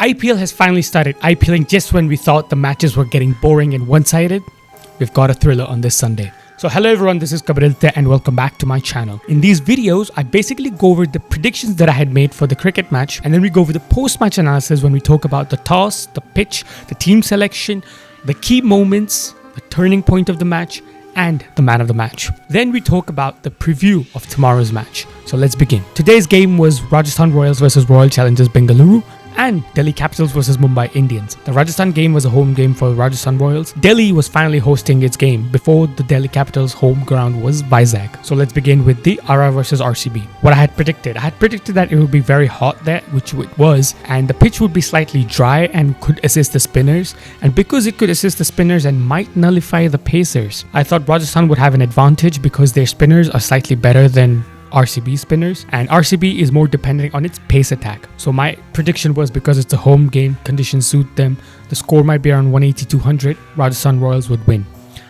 IPL has finally started IPLing just when we thought the matches were getting boring and one-sided. We've got a thriller on this Sunday. So hello everyone, this is Kabir and welcome back to my channel. In these videos, I basically go over the predictions that I had made for the cricket match, and then we go over the post-match analysis when we talk about the toss, the pitch, the team selection, the key moments, the turning point of the match, and the man of the match. Then we talk about the preview of tomorrow's match. So let's begin. Today's game was Rajasthan Royals versus Royal Challengers Bengaluru and Delhi Capitals versus Mumbai Indians. The Rajasthan game was a home game for Rajasthan Royals. Delhi was finally hosting its game before the Delhi Capitals' home ground was Vizag. So let's begin with the RR versus RCB. What I had predicted that it would be very hot there, which it was, and the pitch would be slightly dry and could assist the spinners. And because it could assist the spinners and might nullify the pacers, I thought Rajasthan would have an advantage because their spinners are slightly better than RCB spinners, and RCB is more dependent on its pace attack. So my prediction was, because it's a home game, conditions suit them, the score might be around 180-200, Rajasthan Royals would win.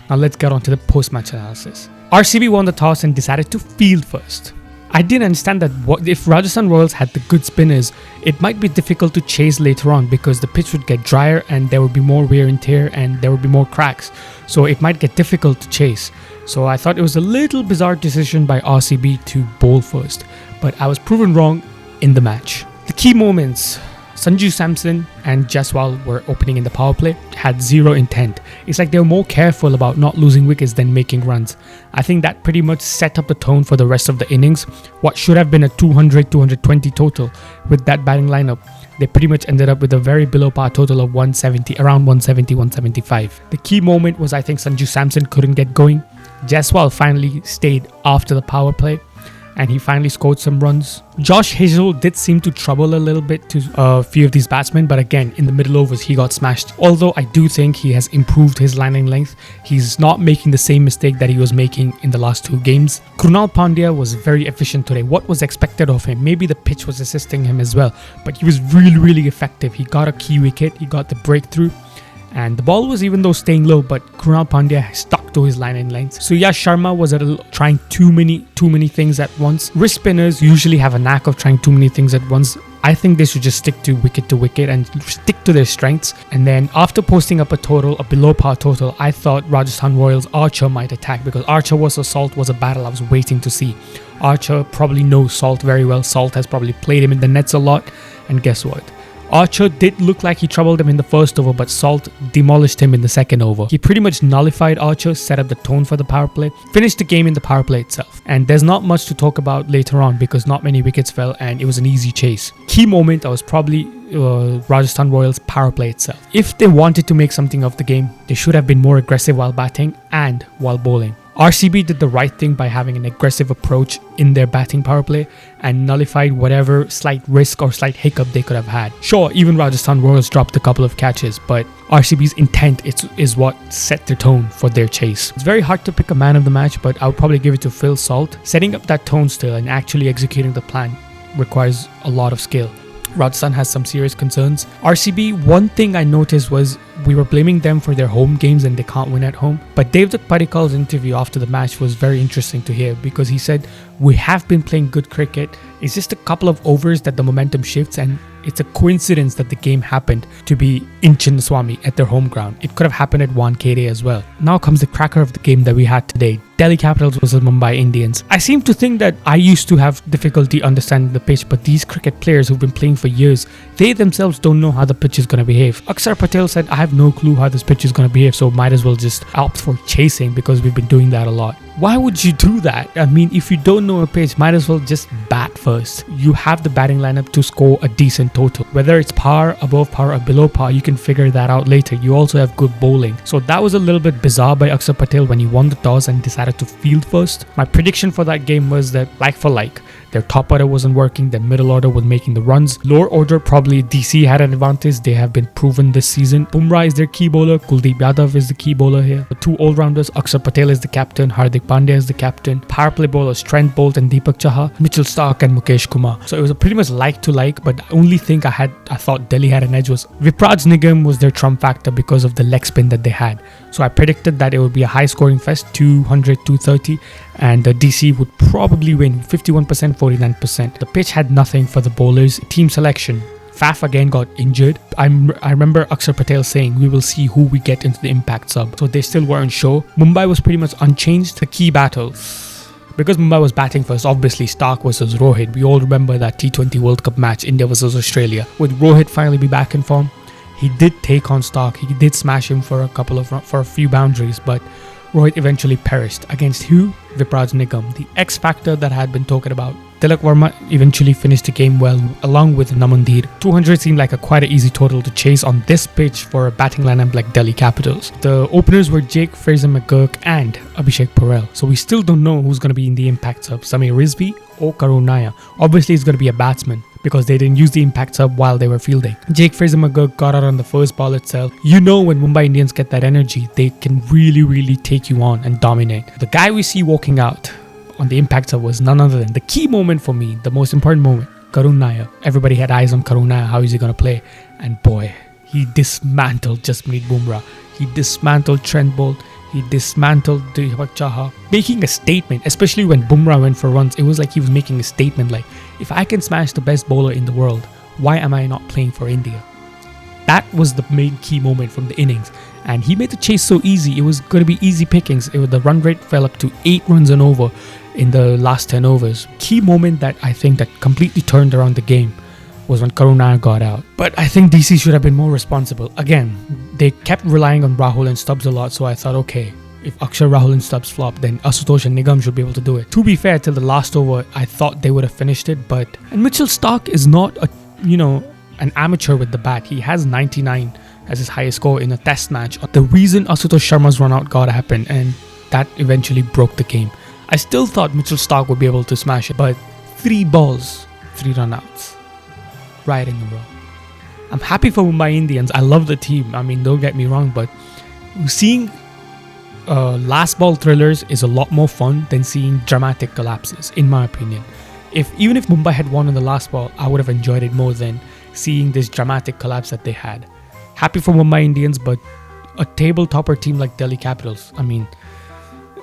Now let's get on to the post-match analysis. RCB won the toss and decided to field first. I didn't understand that if Rajasthan Royals had the good spinners, it might be difficult to chase later on because the pitch would get drier and there would be more wear and tear and there would be more cracks. So it might get difficult to chase. So I thought it was a little bizarre decision by RCB to bowl first, but I was proven wrong in the match. The key moments: Sanju Samson and Jaiswal were opening in the power play, had zero intent. It's like they were more careful about not losing wickets than making runs. I think that pretty much set up the tone for the rest of the innings. What should have been a 200-220 total with that batting lineup, they pretty much ended up with a very below par total of 170, around 170-175. The key moment was, I think, Sanju Samson couldn't get going. Jaiswal finally stayed after the power play and he finally scored some runs. Josh Hazel did seem to trouble a little bit to a few of these batsmen, but again, in the middle overs, he got smashed. Although I do think he has improved his lining length, he's not making the same mistake that he was making in the last two games. Pandya was very efficient today. What was expected of him? Maybe the pitch was assisting him as well, but he was really effective. He got a key wicket, he got the breakthrough, and the ball was, even though staying low, but Krunal Pandya stuck to his line in length. So yeah, Sharma was trying too many things at once. Wrist spinners usually have a knack of trying too many things at once. I think they should just stick to wicket and stick to their strengths. And then after posting up a below par total, I thought Rajasthan Royals Archer might attack, because Archer versus Salt was a battle I was waiting to see. Archer probably knows Salt very well. Salt has probably played him in the nets a lot. And guess what? Archer did look like he troubled him in the first over, but Salt demolished him in the second over. He pretty much nullified Archer, set up the tone for the power play, finished the game in the power play itself. And there's not much to talk about later on because not many wickets fell and it was an easy chase. Key moment was probably Rajasthan Royals power play itself. If they wanted to make something of the game, they should have been more aggressive while batting and while bowling. RCB did the right thing by having an aggressive approach in their batting power play and nullified whatever slight risk or slight hiccup they could have had. Sure, even Rajasthan Royals dropped a couple of catches, but RCB's intent is what set the tone for their chase. It's very hard to pick a man of the match, but I would probably give it to Phil Salt. Setting up that tone still and actually executing the plan requires a lot of skill. Rajasthan has some serious concerns. RCB, one thing I noticed was we were blaming them for their home games and they can't win at home. But Devdutt Padikkal's interview after the match was very interesting to hear, because he said, we have been playing good cricket. It's just a couple of overs that the momentum shifts, and it's a coincidence that the game happened to be in Chinnaswamy at their home ground. It could have happened at Wankhede as well. Now comes the cracker of the game that we had today. Delhi Capitals versus Mumbai Indians. I seem to think that I used to have difficulty understanding the pitch, but these cricket players who've been playing for years, they themselves don't know how the pitch is going to behave. Axar Patel said, I have no clue how this pitch is going to behave, so might as well just opt for chasing because we've been doing that a lot. Why would you do that? I mean, if you don't know a pitch, might as well just bat first. You have the batting lineup to score a decent total. Whether it's par, above par or below par, you can figure that out later. You also have good bowling. So that was a little bit bizarre by Axar Patel when he won the toss and decided to field first. My prediction for that game was that, like for like, their top order wasn't working, their middle order was making the runs. Lower order, probably DC had an advantage. They have been proven this season. Bumrah is their key bowler. Kuldeep Yadav is the key bowler here. The two all-rounders, Axar Patel is the captain. Hardik Pandya is the captain. Power play bowlers, Trent Bolt and Deepak Chahar. Mitchell Stark and Mukesh Kumar. So it was a pretty much like to like, but the only thing I thought Delhi had an edge was Vipraj Nigam was their trump factor because of the leg spin that they had. So I predicted that it would be a high scoring fest, 200-230, and DC would probably win 51%, 49%. The pitch had nothing for the bowlers. Team selection: Faf again got injured. I remember Axar Patel saying we will see who we get into the impact sub. So they still weren't sure. Mumbai was pretty much unchanged. The key battle, because Mumbai was batting first, obviously Stark versus Rohit. We all remember that T20 World Cup match, India versus Australia. With Rohit finally be back in form, he did take on Stark. He did smash him for a few boundaries, but Rohit eventually perished. Against who? Virat Nigam, the X factor that I had been talking about. Tilak Verma eventually finished the game well, along with Namandir. 200 seemed like quite an easy total to chase on this pitch for a batting lineup like Delhi Capitals. The openers were Jake Fraser-McGurk and Abhishek Porel. So we still don't know who's going to be in the impact sub, Samir Rizvi or Karun. Obviously it's going to be a batsman, because they didn't use the impact sub while they were fielding. Jake Fraser-McGurk got out on the first ball itself. You know, when Mumbai Indians get that energy, they can really take you on and dominate. The guy we see walking out on the impact sub was none other than the key moment for me, the most important moment, Karun. Everybody had eyes on Karun. How is he going to play? And boy, he dismantled Jasprit Bumrah. He dismantled Trent Bolt. He dismantled Deepak Chahar, making a statement. Especially when Bumrah went for runs, it was like he was making a statement like, if I can smash the best bowler in the world, why am I not playing for India? That was the main key moment from the innings, and he made the chase so easy. It was going to be easy pickings. The run rate fell up to 8 runs and over in the last 10 overs. Key moment that I think that completely turned around the game was when Karun got out. But I think DC should have been more responsible. Again, they kept relying on Rahul and Stubbs a lot, so I thought, okay, if Axar, Rahul and Stubbs flop, then Asutosh and Nigam should be able to do it. To be fair, till the last over, I thought they would have finished it, and Mitchell Stark is not an amateur with the bat. He has 99 as his highest score in a test match. The reason Asutosh Sharma's run out got happened, and that eventually broke the game. I still thought Mitchell Stark would be able to smash it, but 3 balls, 3 run-outs, right in a row. I'm happy for Mumbai Indians. I love the team. I mean, don't get me wrong, but seeing last ball thrillers is a lot more fun than seeing dramatic collapses, in my opinion. Even if Mumbai had won on the last ball, I would have enjoyed it more than seeing this dramatic collapse that they had. Happy for Mumbai Indians, but a table topper team like Delhi Capitals, I mean,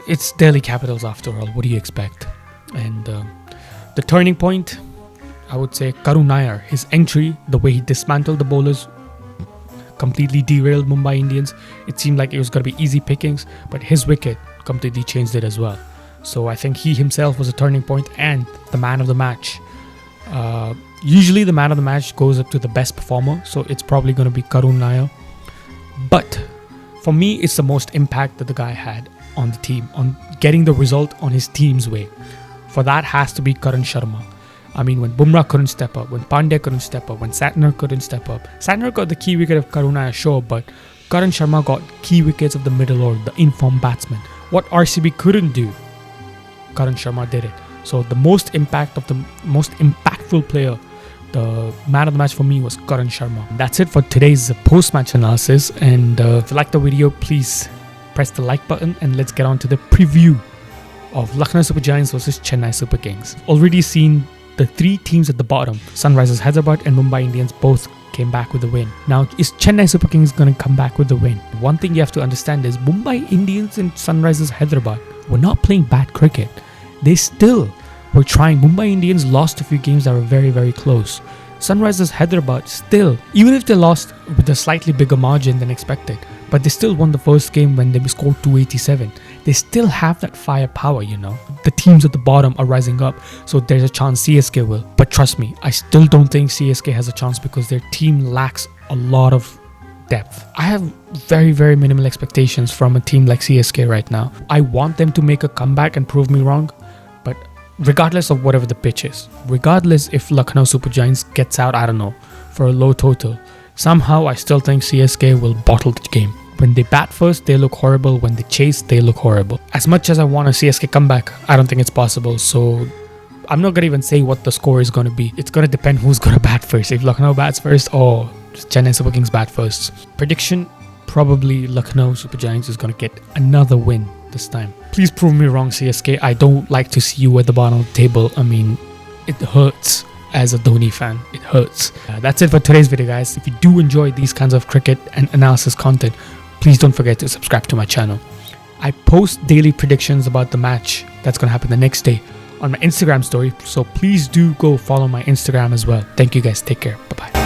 it's Delhi Capitals after all. What do you expect? And the turning point, I would say Karun. His entry, the way he dismantled the bowlers, completely derailed Mumbai Indians. It seemed like it was going to be easy pickings, but his wicket completely changed it as well. So I think he himself was a turning point and the man of the match. Usually the man of the match goes up to the best performer, so it's probably going to be Karun. But for me, it's the most impact that the guy had on the team, on getting the result on his team's way. For that has to be Karan Sharma. I mean, when Bumrah couldn't step up, when Pandya couldn't step up, when Santner couldn't step up. Santner got the key wicket of Karun, sure, but Karan Sharma got key wickets of the middle order, the informed batsman. What RCB couldn't do, Karan Sharma did it. So the most impactful player, the man of the match for me was Karan Sharma. That's it for today's post-match analysis. And if you like the video, please press the like button and let's get on to the preview of Lucknow Super Giants versus Chennai Super Kings. Already seen the 3 teams at the bottom, Sunrisers Hyderabad and Mumbai Indians, both came back with a win. Now, is Chennai Super Kings going to come back with the win? One thing you have to understand is Mumbai Indians and Sunrisers Hyderabad were not playing bad cricket. They still were trying. Mumbai Indians lost a few games that were very close. Sunrisers Hyderabad still, even if they lost with a slightly bigger margin than expected, but they still won the first game when they scored 287. They still have that firepower, The teams at the bottom are rising up, so there's a chance CSK will. But trust me, I still don't think CSK has a chance because their team lacks a lot of depth. I have very minimal expectations from a team like CSK right now. I want them to make a comeback and prove me wrong, but regardless of whatever the pitch is, regardless if Lucknow Super Giants gets out, I don't know, for a low total, somehow I still think CSK will bottle the game. When they bat first, they look horrible. When they chase, they look horrible. As much as I want a CSK comeback, I don't think it's possible. So I'm not going to even say what the score is going to be. It's going to depend who's going to bat first. If Lucknow bats first or Chennai Super Kings bat first. Prediction, probably Lucknow Super Giants is going to get another win this time. Please prove me wrong, CSK. I don't like to see you at the bottom of the table. I mean, it hurts. As a Dhoni fan, it hurts. That's it for today's video, guys. If you do enjoy these kinds of cricket and analysis content, please don't forget to subscribe to my channel. I post daily predictions about the match that's going to happen the next day on my Instagram story, so please do go follow my Instagram as well. Thank you guys. Take care. Bye-bye.